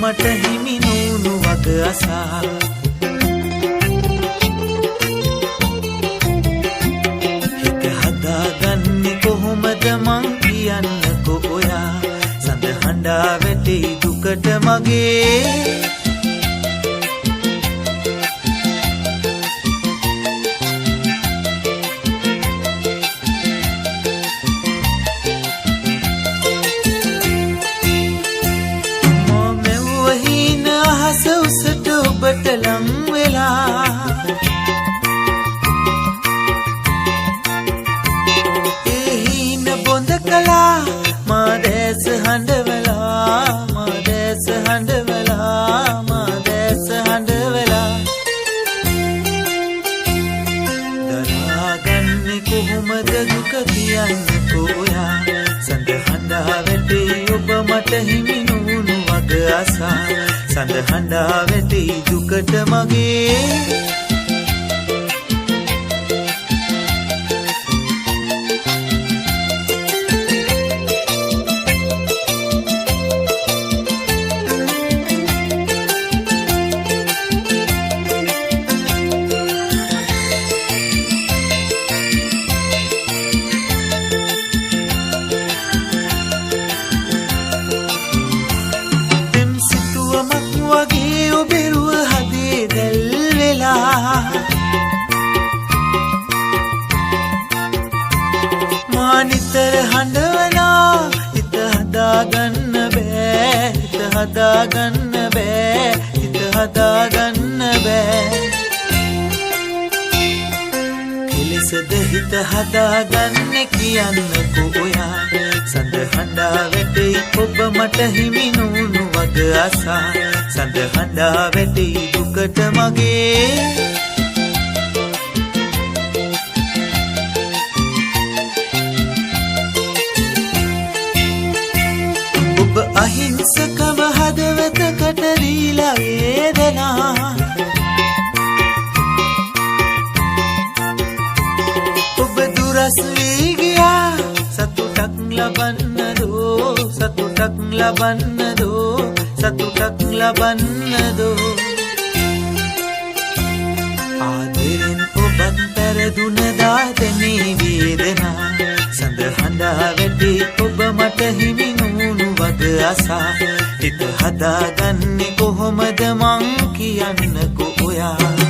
මට හිමි නූණු වග අසා හිත හදාගන්නේ කොහොමද මං කියන්නකෝ ඔයා සඳ හඬා වැටේ දුකට මගේ උසට ඔබට ලං වෙලා ඒ හින බොඳ කළා මා දැස හඬවලා මා දැස හඬවලා මා දැස හඬවලා දරාගන්නේ කොහොමද දුක කියන්නකෝ ඔයා සඳ හඬා වැටේ ඔබ මට හිමි නූණු වග අසා සඳ හඬා වැටේ දුකට මගේ නිතර හඬවලා හිත හදාගන්න බෑ හිත හදාගන්න බෑ හිත හදාගන්න බෑ කෙලෙසද හිත හදාගන්නේ කියන්නකෝ ඔයා සඳ හඬා වැටේ ඔබ මට හිමි නූණු වග අසා සඳ හඬා වැටේ දුකට මගේ ඔබ අහිංසකව හදවතකට දීලා වේදනා ඔබ දුරස් වී ගියා සතුටක් ලබන්න දෝ සතුටක් ලබන්න දෝ සතුටක් ලබන්න දෝ ආදරෙන් ඔබත් පෙරදුන දාතනේ වේදනා සඳ හඬා වැටේ ඔබ මට හිමි නූණු වග අසා හිත හදාගන්නේ කොහොමද මං කියන්නකෝ ඔයා